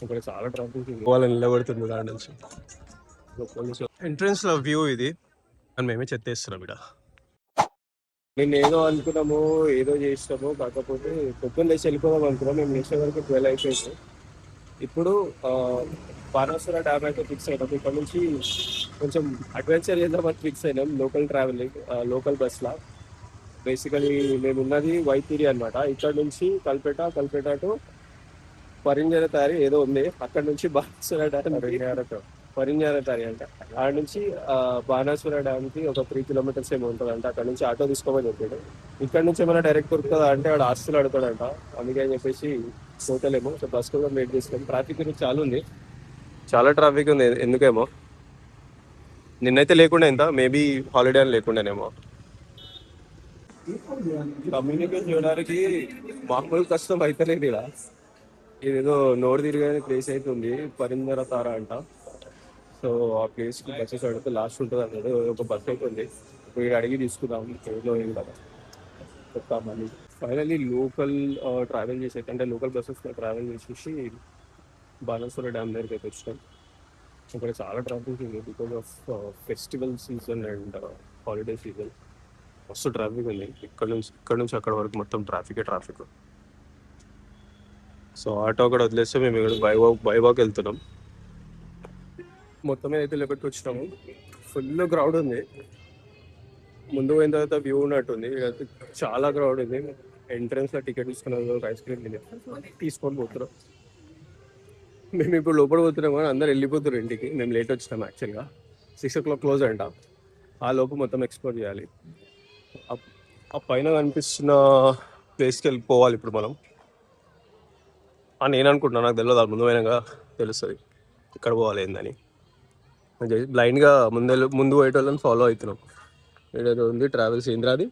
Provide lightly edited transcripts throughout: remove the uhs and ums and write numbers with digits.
ఇక్కడ చాలా ట్రాఫిక్ వాళ్ళని నిలబడుతుంది దాని నుంచి పోలీసు ఎంట్రన్స్ లో వ్యూ ఇది అని మేమే చెత్తేస్తున్నాం ఇక్కడ. నేను ఏదో అనుకున్నాము, ఏదో చేసినాము, కాకపోతే పొద్దున్న లేచి వెళ్ళిపోదాం అనుకున్నాం. మేము లేచే వరకు 12 అయిపోయింది. ఇప్పుడు బాణాసుర డ్యామ్ అయితే ఫిక్స్ అయినాం. ఇక్కడ నుంచి కొంచెం అడ్వెంచర్ చేద్దామని ఫిక్స్ అయినాం. లోకల్ ట్రావెలింగ్, లోకల్ బస్లా. బేసికలీ మేము ఉన్నది వైతిరి అనమాట. ఇక్కడ నుంచి కల్పేట టు పరిణ్యార తయారీ ఏదో ఉంది. అక్కడ నుంచి బాణాసుర డ్యామ్, పరిణ్యార తయారీ అంట. ఆడ నుంచి బాణాసుర డ్యామ్ కి ఒక 3 కిలోమీటర్స్ ఏమో ఉంటుంది అంట. అక్కడ నుంచి ఆటో తీసుకోమని చెప్పాడు. ఇక్కడ నుంచి ఏమైనా డైరెక్ట్ దొరుకుతుందా అంటే ఆడ ఆస్తులు అడుగుతాడంట. అందుకే అని చెప్పేసి పోతలేమో. సో బస్ కోసం వెయిట్ చేస్తాం. ట్రాఫిక్ చాలా ఉంది, చాలా ట్రాఫిక్ ఉంది. ఎందుకేమో నిన్నైతే లేకుండా ఎంత, మేబీ హాలిడే అని లేకుండానేమో. కమ్యూనికేట్ చేయడానికి మామూలు కష్టం అయితలేదు ఇలా. ఇదేదో నోరు తిరిగే ప్లేస్ అయితే ఉంది, పరిణర తార అంట. సో ఆ ప్లేస్ కి బస్సెస్ అడిగితే లాస్ట్ ఉంటుంది అన్నాడు. ఒక బస్ అయితే ఉంది, ఇప్పుడు అడిగి తీసుకుందాం. ఏదో ఏం కదా చెప్తామని. ఫైనల్లీ లోకల్ ట్రావెల్ చేసే అంటే లోకల్ బస్సెస్ ట్రావెల్ చేసేసి బాణాసుర డ్యామ్ దగ్గరికి అయితే వచ్చినాం. ఇక్కడ చాలా ట్రాఫిక్ ఉంది because of festival season and holiday season. మస్తు ట్రాఫిక్ ఉంది. ఇక్కడ నుంచి అక్కడ వరకు మొత్తం ట్రాఫిక్. సో ఆటో కూడా వదిలేస్తే మేము ఇక్కడ బైవాక్ వెళ్తున్నాం. మొత్తం అయితే లేపెట్టి వచ్చినాము. ఫుల్ క్రౌడ్ ఉంది. ముందు పోయిన తర్వాత వ్యూ ఉన్నట్టుంది. చాలా క్రౌడ్ ఉంది. ఎంట్రన్స్ లో టికెట్ తీసుకున్నారు, ఒక ఐస్ క్రీమ్ తీసుకొని పోతున్నాం. మేము ఇప్పుడు లోపల పోతున్నాం కానీ అందరు వెళ్ళిపోతున్నారు ఇంటికి. మేము లేట్ వచ్చినాం. యాక్చువల్గా 6 o'clock క్లోజ్ అంట. ఆ లోపు మొత్తం ఎక్స్ప్లోర్ చేయాలి. ఆ పైన కనిపిస్తున్న ప్లేస్కి వెళ్ళిపోవాలి ఇప్పుడు మనం అని నేను అనుకుంటున్నాను. నాకు తెలియదు, ముందు పోయినాక తెలుస్తుంది ఇక్కడ పోవాలి ఏందని. బ్లైండ్గా ముందు పోయేటోళ్ళని ఫాలో అవుతున్నాం. ఏదో ఉంది ట్రావెల్స్ ఇంద్రాది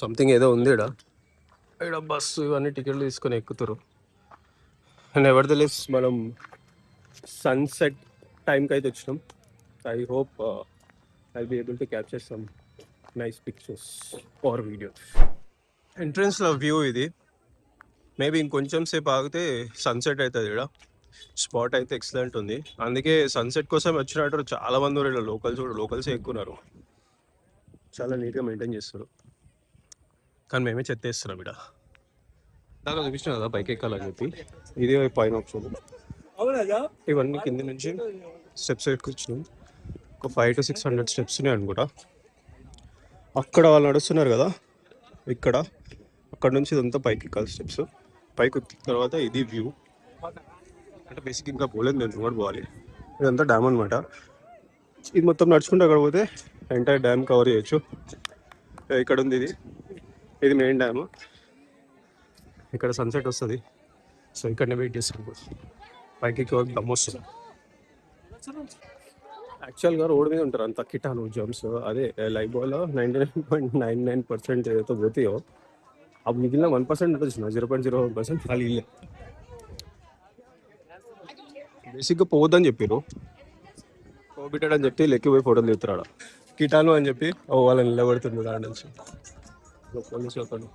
సంథింగ్ ఏదో ఉంది ఇక్కడ బస్సు ఇవన్నీ టికెట్లు తీసుకొని ఎక్కుతారు. అండ్ ఎవరి తెలియదు మనం సన్సెట్ టైంకి అయితే వచ్చినాం. I hope I be able to capture some nice pictures or videos. ఎంట్రన్స్లో వ్యూ ఇది. మేబీ ఇంకొంచెం సేపు ఆగితే సన్సెట్ అవుతుంది. ఇక్కడ స్పాట్ అయితే ఎక్సలెంట్ ఉంది. అందుకే సన్సెట్ కోసం వచ్చినట్టు చాలా మంది ఉన్నారు. లోకల్సే ఎక్కున్నారు. చాలా నీట్గా మెయింటైన్ చేస్తారు. కానీ మేమే చెత్తేస్తున్నాం ఇక్కడ. దాకా చూపించిన కదా పైకి ఎక్కాలని చెప్పి. ఇది పైన ఆప్షన్. ఇవన్నీ కింద నుంచి స్టెప్స్ ఎక్కువచ్చినాం. ఒక 500 to 600 స్టెప్స్ ఉన్నాయి అనుకుంటా. అక్కడ వాళ్ళు నడుస్తున్నారు కదా, అక్కడ నుంచి ఇదంతా పైకి ఎక్కాలి స్టెప్స్. పైకి ఎక్కిన తర్వాత ఇది వ్యూ. అంటే బేసిక్ ఇంకా పోలేదు, నేను కూడా పోవాలి. ఇదంతా డ్యామ్ అనమాట. ఇది మొత్తం నడుచుకుంటూ అక్కడ పోతే ఎంటైర్ డ్యామ్ కవర్ చేయొచ్చు. ఇక్కడ ఉంది ఇది మెయిన్ డ్యామ్. ఇక్కడ సన్సెట్ వస్తుంది. సో ఇక్కడనే వెయిట్ చేస్తాను. పైకి దమ్ వస్తుంది. యాక్చువల్గా రోడ్ మీద ఉంటారు అంత కిటాను జంప్స్. అదే లైబ్లో 99.99% ఏదైతే పోతాయో అప్పుడు మిగిలిన 1% ఉంటుంది. 0.01% ఖాళీ ఇల్లే. బేసిక్గా పోవద్దని చెప్పారు. పోబిట్టాడు అని చెప్పి లెక్కిపోయి ఫోటోలు తీస్తున్నాడు. కిటాను అని చెప్పి వాళ్ళని నిలబడుతుంది దాని నుంచి పోలీసులు అతను.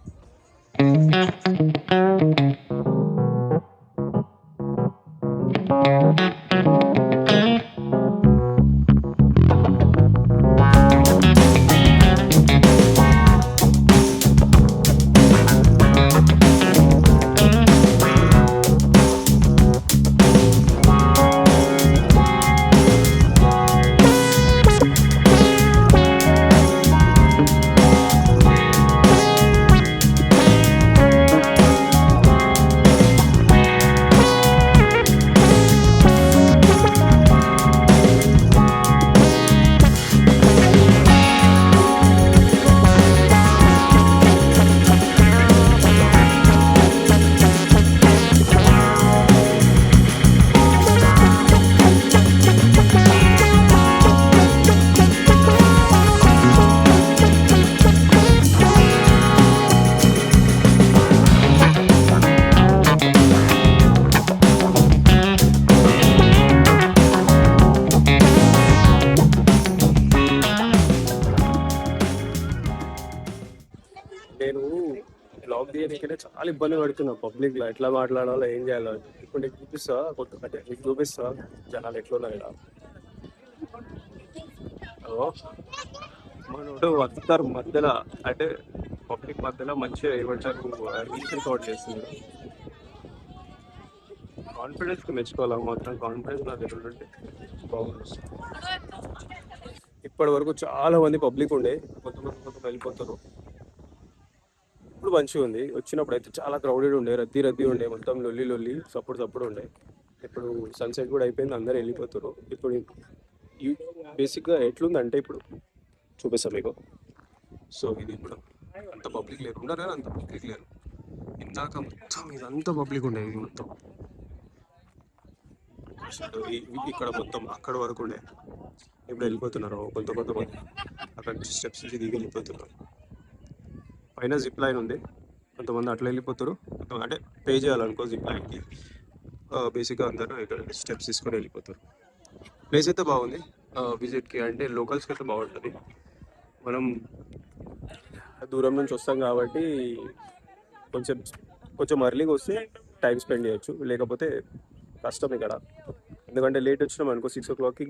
చేయడానికైతే చాలా ఇబ్బంది పడుతున్నా పబ్లిక్లో, ఎట్లా మాట్లాడాలో ఏం చేయాలో. ఇప్పుడు నీకు చూపిస్తా, కొత్త అంటే నీకు చూపిస్తా జనాలు ఎట్లున్నారు ఇక్కడ. ఓ, మనోడు వస్తారు మధ్యలో, అంటే పబ్లిక్ మధ్యలో మంచిగా ఏమంటారు రీల్స్ రికార్డ్ చేస్తున్నాడు. కాన్ఫిడెన్స్ మెచ్చుకోవాలి, మాత్రం కాన్ఫిడెన్స్ నా దగ్గర ఉంటే బాగుంది. ఇప్పటి వరకు చాలా మంది పబ్లిక్ ఉండే, కొంత వెళ్ళిపోతారు. ఇప్పుడు మంచిగా ఉంది. వచ్చినప్పుడు అయితే చాలా క్రౌడెడ్ ఉండే, రద్దీ ఉండే, మొత్తం లొల్లి సప్పుడు ఉండే. ఇప్పుడు సన్సెట్ కూడా అయిపోయింది, అందరు వెళ్ళిపోతారు. ఇప్పుడు బేసిక్గా ఎట్లుందంటే ఇప్పుడు చూపిస్తాం మీకు. సో ఇది ఇప్పుడు అంత పబ్లిక్ లేరు, ఉన్నారు కానీ అంత పబ్లిక్ లేరు. ఇందాక మొత్తం ఇదంతా పబ్లిక్ ఉండేది, ఇది మొత్తం ఇక్కడ మొత్తం అక్కడ వరకు ఉండే. ఇప్పుడు వెళ్ళిపోతున్నారు కొంతమంది, అక్కడ నుంచి స్టెప్స్ నుంచి దిగి వెళ్ళిపోతున్నారు. పైన జిప్ లైన్ ఉంది, కొంతమంది అట్లా వెళ్ళిపోతారు, అంటే పే చేయాలనుకో జిప్ లైన్కి. బేసిక్గా అందరూ ఇక్కడ స్టెప్స్ తీసుకొని వెళ్ళిపోతారు. ప్లేస్ అయితే బాగుంది విజిట్కి, అంటే లోకల్స్కి అయితే బాగుంటుంది. మనం దూరం నుంచి వస్తాం కాబట్టి కొంచెం అర్లీగా వస్తే టైం స్పెండ్ చేయొచ్చు, లేకపోతే కష్టం ఇక్కడ. ఎందుకంటే లేట్ వచ్చినాం అనుకో 6 o'clockకి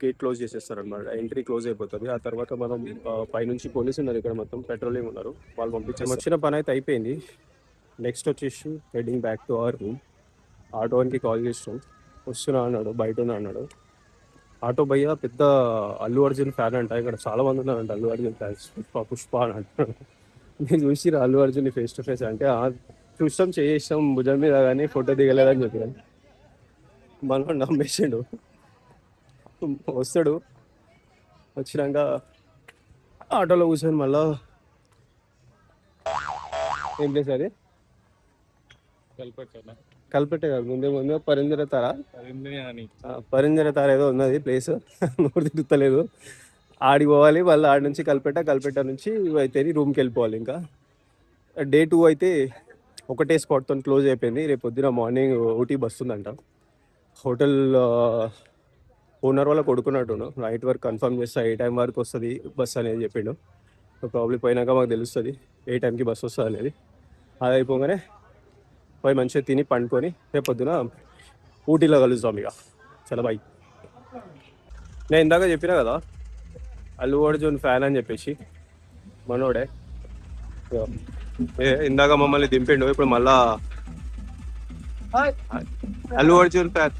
గేట్ క్లోజ్ చేసేస్తారు అనమాట, ఎంట్రీ క్లోజ్ అయిపోతుంది. ఆ తర్వాత మనం పైనుంచి పోలీసు ఉన్నారు ఇక్కడ, మొత్తం పెట్రోలింగ్ ఉన్నారు, వాళ్ళు పంపించారు. వచ్చిన పని అయితే అయిపోయింది. నెక్స్ట్ వచ్చేసి heading back to our room. Auto వానికి కాల్ చేసినాం, వస్తున్నా అన్నాడు, బయట ఉన్నా అన్నాడు. ఆటో భయ్య పెద్ద అల్లు అర్జున్ ఫ్యాన్ అంట, ఇక్కడ చాలా మంది ఉన్నారంట అల్లు అర్జున్ ఫ్యాన్స్, పుష్ప అని అంటారు. నేను చూసిరా Allu Arjun face to face అంటే చూస్తాం, చేసాం భుజం మీద, కానీ ఫోటో దిగలేదని చెప్పాను. మనం నమ్మేసాడు. వస్తాడు, వచ్చినాక ఆటోలో కూర్చొని మళ్ళా ఏం ప్లేస్ అది, కల్పెట్టే కాదు, ముందే పరిందర తార ఏదో ఉన్నది ప్లేస్, నోరు తిరుగుతలేదు. ఆడికి పోవాలి, మళ్ళీ ఆడి నుంచి కల్పెట్ట నుంచి అయితే రూమ్కి వెళ్ళిపోవాలి. ఇంకా డే 2 అయితే ఒకటే స్పాట్తో క్లోజ్ అయిపోయింది. రేపు పొద్దున మార్నింగ్ ఊటీ బస్ ఉందంట. హోటల్ ఓనర్ వాళ్ళ కొడుకున్నట్టు నైట్ వరకు కన్ఫర్మ్ చేస్తా, ఏ టైం వరకు వస్తుంది బస్ అనేది చెప్పిండు. ప్రాబ్లమ్ పోయినాక మాకు తెలుస్తుంది ఏ టైంకి బస్ వస్తుంది అనేది. అది అయిపోగానే పోయి మంచిగా తిని పండుకొని రేపు పొద్దున ఊటీలో కలుస్తాం. ఇక చాలా బాయ్. నేను ఇందాక చెప్పినా కదా అల్లు అర్జున్ ఫ్యాన్ అని చెప్పేసి, మనోడే ఇందాక మమ్మల్ని దింపిండు, ఇప్పుడు మళ్ళా అల్లు అర్జున్ ఫ్యాన్.